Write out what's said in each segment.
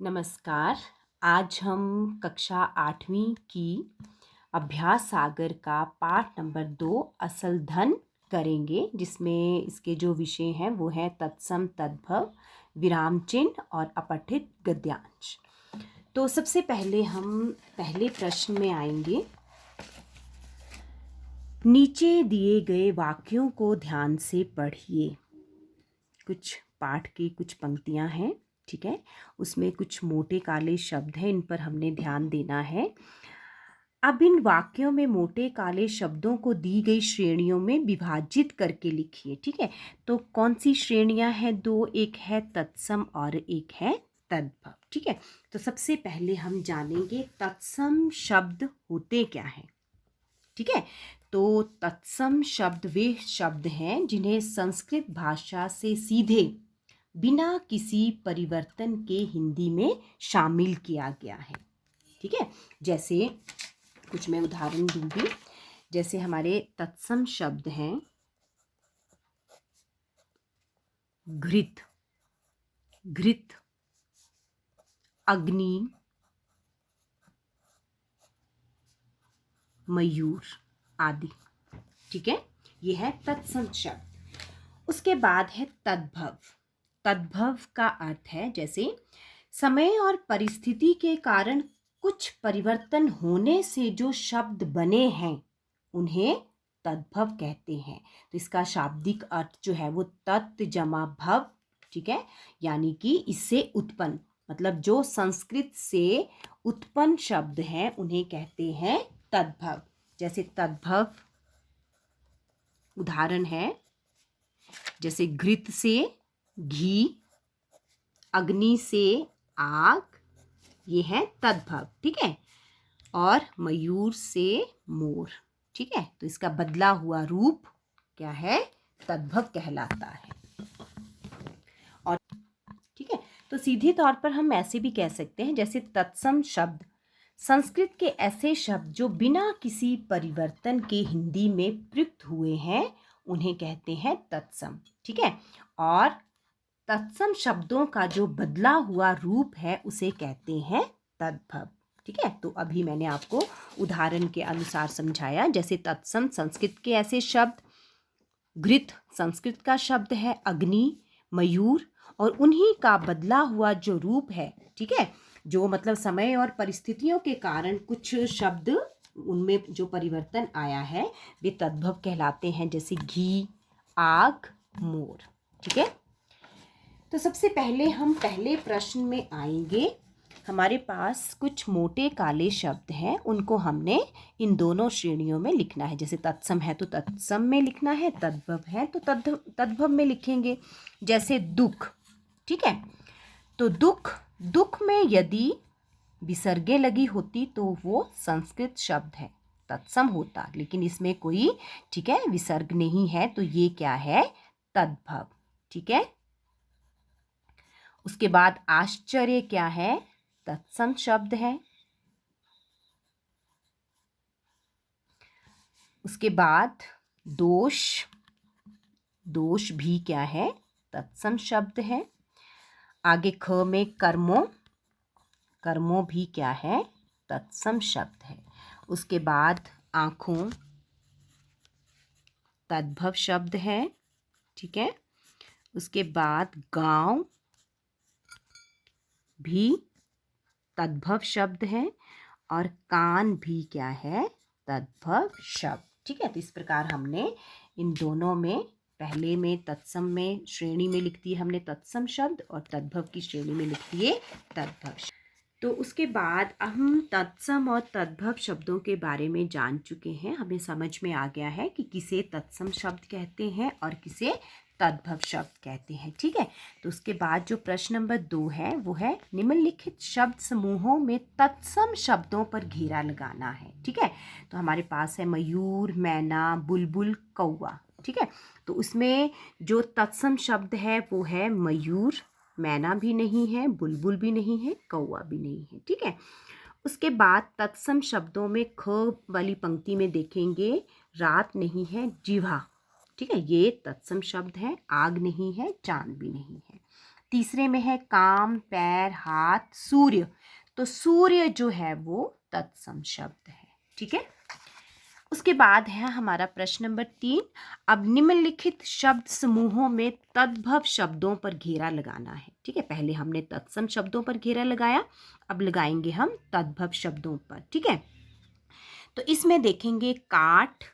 नमस्कार। आज हम कक्षा 8वीं की अभ्यास सागर का पाठ नंबर 2 असल धन करेंगे, जिसमें इसके जो विषय हैं वो है तत्सम, तद्भव, विराम चिन्ह और अपठित गद्यांश। तो सबसे पहले हम पहले प्रश्न में आएंगे। नीचे दिए गए वाक्यों को ध्यान से पढ़िए। कुछ पाठ की कुछ पंक्तियां हैं, ठीक है। उसमें कुछ मोटे काले शब्द हैं, इन पर हमने ध्यान देना है। अब इन वाक्यों में मोटे काले शब्दों को दी गई श्रेणियों में विभाजित करके लिखिए, ठीक है। तो कौन सी श्रेणियां हैं? दो, एक है तत्सम और एक है तद्भव, ठीक है। तो सबसे पहले हम जानेंगे तत्सम शब्द होते क्या हैं, ठीक है। तो तत्सम शब्द वे शब्द हैं जिन्हें संस्कृत भाषा से सीधे बिना किसी परिवर्तन के हिंदी में शामिल किया गया है, ठीक है। जैसे कुछ मैं उदाहरण दूंगी। जैसे हमारे तत्सम शब्द हैं घृत, घृत, अग्नि, मयूर आदि, ठीक है। ये है तत्सम शब्द। उसके बाद है तद्भव। तद्भव का अर्थ है जैसे समय और परिस्थिति के कारण कुछ परिवर्तन होने से जो शब्द बने हैं उन्हें तद्भव कहते हैं। तो इसका शाब्दिक अर्थ जो है वो तत् जमा भव, ठीक है। यानी कि इससे उत्पन्न, मतलब जो संस्कृत से उत्पन्न शब्द हैं उन्हें कहते हैं तद्भव। जैसे तद्भव उदाहरण है जैसे घृत से घी, अग्नि से आग, ये है तद्भव, ठीक है। और मयूर से मोर, ठीक है। तो इसका बदला हुआ रूप क्या है? तद्भव कहलाता है। और ठीक है, तो सीधे तौर पर हम ऐसे भी कह सकते हैं जैसे तत्सम शब्द संस्कृत के ऐसे शब्द जो बिना किसी परिवर्तन के हिंदी में प्रयुक्त हुए हैं उन्हें कहते हैं तत्सम, ठीक है। और तत्सम शब्दों का जो बदला हुआ रूप है उसे कहते हैं तद्भव, ठीक है। तो अभी मैंने आपको उदाहरण के अनुसार समझाया। जैसे तत्सम संस्कृत के ऐसे शब्द, घृत संस्कृत का शब्द है अग्नि, मयूर, और उन्हीं का बदला हुआ जो रूप है, ठीक है, जो मतलब समय और परिस्थितियों के कारण कुछ शब्द उनमें जो परिवर्तन आया है वे तद्भव कहलाते हैं। जैसे घी, आग, मोर, ठीक है। तो सबसे पहले हम पहले प्रश्न में आएंगे। हमारे पास कुछ मोटे काले शब्द हैं, उनको हमने इन दोनों श्रेणियों में लिखना है। जैसे तत्सम है तो तत्सम में लिखना है, तद्भव है तो तद्भव में लिखेंगे। जैसे दुख, ठीक है। तो दुख, दुख में यदि विसर्गे लगी होती तो वो संस्कृत शब्द है, तत्सम होता, लेकिन इसमें कोई, ठीक है, विसर्ग नहीं है, तो ये क्या है? तद्भव, ठीक है। उसके बाद आश्चर्य क्या है? तत्सम शब्द है। उसके बाद दोष, दोष भी क्या है? तत्सम शब्द है। आगे ख में कर्मों, कर्मों भी क्या है? तत्सम शब्द है। उसके बाद आँखों, तद्भव शब्द है, ठीक है। उसके बाद गांव भी तद्भव शब्द है, और कान भी क्या है? तद्भव शब्द, ठीक है। तो इस प्रकार हमने इन दोनों में, पहले में तत्सम में श्रेणी में लिख दिए हमने तत्सम शब्द और तद्भव की श्रेणी में लिख दिए तद्भव शब्द। तो उसके बाद हम तत्सम और तद्भव शब्दों के बारे में जान चुके हैं। हमें समझ में आ गया है कि किसे तत्सम शब्द कहते हैं और किसे तद्भव शब्द कहते हैं, ठीक है। तो उसके बाद जो प्रश्न नंबर 2 है वो है निम्नलिखित शब्द समूहों में तत्सम शब्दों पर घेरा लगाना है, ठीक है। तो हमारे पास है मयूर, मैना, बुलबुल, कौवा, ठीक है। तो उसमें जो तत्सम शब्द है वो है मयूर, मैना भी नहीं है, बुलबुल भी नहीं है, कौवा भी नहीं है, ठीक है। उसके बाद तत्सम शब्दों में ख वाली पंक्ति में देखेंगे रात नहीं है, जिह्वा, ठीक है, ये तत्सम शब्द है। आग नहीं है, चांद भी नहीं है। तीसरे में है काम, पैर, हाथ, सूर्य। तो सूर्य जो है वो तत्सम शब्द है। ठीक है। उसके बाद है हमारा प्रश्न नंबर 3। अब निम्नलिखित शब्द समूहों में तद्भव शब्दों पर घेरा लगाना है। ठीक है, पहले हमने तत्सम शब्दों पर घेरा लगाया, अब लगाएंगे हम तद्भव शब्दों पर। ठीक है, तो इसमें देखेंगे काठ,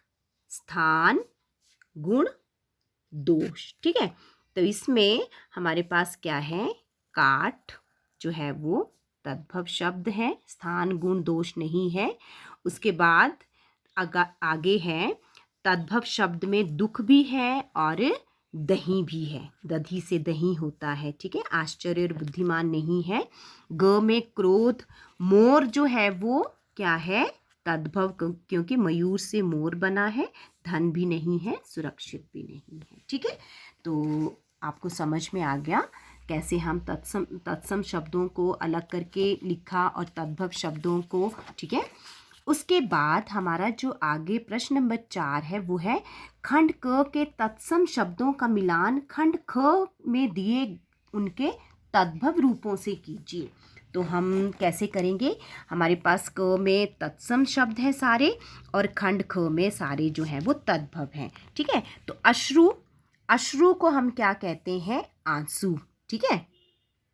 स्थान, गुण, दोष। ठीक है, तो इसमें हमारे पास क्या है, काठ जो है वो तद्भव शब्द है, स्थान, गुण, दोष नहीं है। उसके बाद आगे है तद्भव शब्द में दुख भी है और दही भी है, दधी से दही होता है। ठीक है, आश्चर्य और बुद्धिमान नहीं है। ग में क्रोध, मोर जो है वो क्या है, तद्भव, क्योंकि मयूर से मोर बना है। धन भी नहीं है, सुरक्षित भी नहीं है। ठीक है, तो आपको समझ में आ गया कैसे हम तत्सम शब्दों को अलग करके लिखा और तद्भव शब्दों को। ठीक है, उसके बाद हमारा जो आगे प्रश्न नंबर 4 है वो है खंड क के तत्सम शब्दों का मिलान खंड ख में दिए उनके तद्भव रूपों से कीजिए। तो हम कैसे करेंगे, हमारे पास क में तत्सम शब्द हैं सारे और खंड ख में सारे जो हैं वो तद्भव हैं। ठीक है, तो अश्रु, अश्रु को हम क्या कहते हैं, आंसू। ठीक है,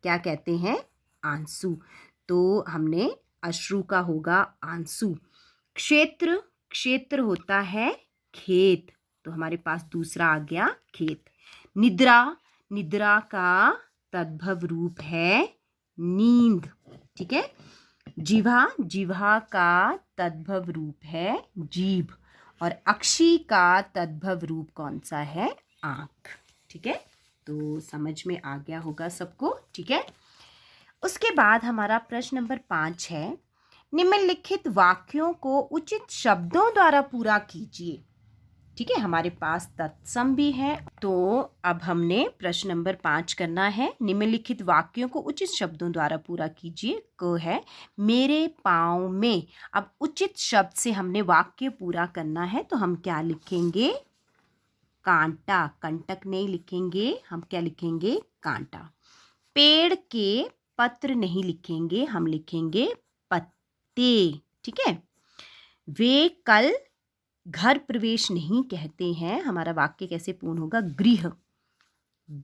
क्या कहते हैं, आंसू। तो हमने अश्रु का होगा आंसू। क्षेत्र, क्षेत्र होता है खेत, तो हमारे पास दूसरा आ गया खेत। निद्रा, निद्रा का तद्भव रूप है नींद। ठीक है, जिह्वा, जिह्वा का तद्भव रूप है जीभ। और अक्षी का तद्भव रूप कौन सा है, आँख। ठीक है, तो समझ में आ गया होगा सबको। ठीक है, उसके बाद हमारा प्रश्न नंबर 5 है निम्नलिखित वाक्यों को उचित शब्दों द्वारा पूरा कीजिए। ठीक है, हमारे पास तत्सम भी है, तो अब हमने प्रश्न नंबर 5 करना है। निम्नलिखित वाक्यों को उचित शब्दों द्वारा पूरा कीजिए। क है मेरे पाँव में। अब उचित शब्द से हमने वाक्य पूरा करना है, तो हम क्या लिखेंगे, कांटा। कंटक नहीं लिखेंगे, हम क्या लिखेंगे, कांटा। पेड़ के पत्र नहीं लिखेंगे, हम लिखेंगे पत्ते। ठीक है, वे कल घर प्रवेश नहीं कहते हैं, हमारा वाक्य कैसे पूर्ण होगा, गृह,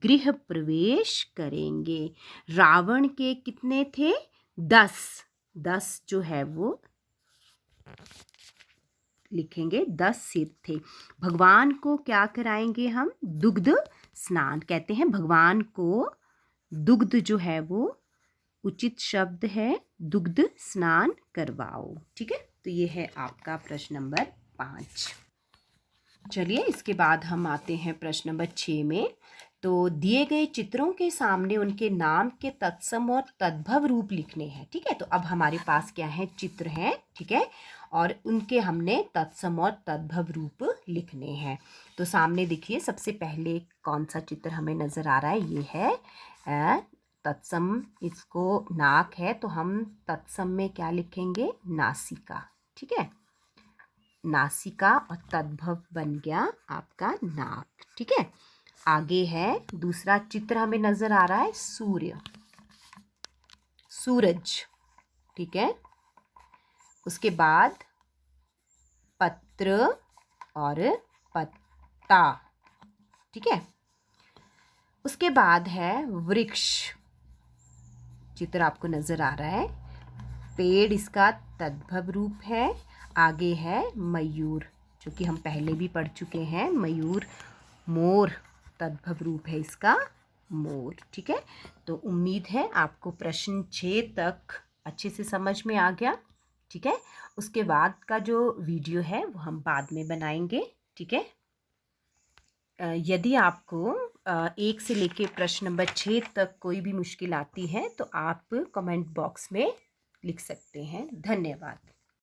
गृह प्रवेश करेंगे। रावण के कितने थे, 10, 10 जो है वो लिखेंगे 10 सिर थे। भगवान को क्या कराएंगे हम, दुग्ध स्नान। कहते हैं भगवान को दुग्ध जो है वो उचित शब्द है, दुग्ध स्नान करवाओ। ठीक है, तो ये है आपका प्रश्न नंबर 5। चलिए इसके बाद हम आते हैं प्रश्न नंबर 6 में। तो दिए गए चित्रों के सामने उनके नाम के तत्सम और तद्भव रूप लिखने हैं। ठीक है, तो अब हमारे पास क्या है, चित्र हैं। ठीक है, और उनके हमने तत्सम और तद्भव रूप लिखने हैं। तो सामने देखिए, सबसे पहले कौन सा चित्र हमें नज़र आ रहा है, ये है तत्सम, इसको नाक है, तो हम तत्सम में क्या लिखेंगे, नासिका। ठीक है, नासिका और तद्भव बन गया आपका नाक। ठीक है, आगे है दूसरा चित्र हमें नजर आ रहा है, सूर्य, सूरज। ठीक है, उसके बाद पत्र और पत्ता। ठीक है, उसके बाद है वृक्ष, चित्र आपको नजर आ रहा है, पेड़ इसका तद्भव रूप है। आगे है मयूर, जो कि हम पहले भी पढ़ चुके हैं, मयूर, मोर, तद्भव रूप है इसका मोर। ठीक है, तो उम्मीद है आपको प्रश्न 6 तक अच्छे से समझ में आ गया। ठीक है, उसके बाद का जो वीडियो है वो हम बाद में बनाएंगे। ठीक है, यदि आपको 1 से लेके प्रश्न नंबर 6 तक कोई भी मुश्किल आती है तो आप कमेंट बॉक्स में लिख सकते हैं। धन्यवाद।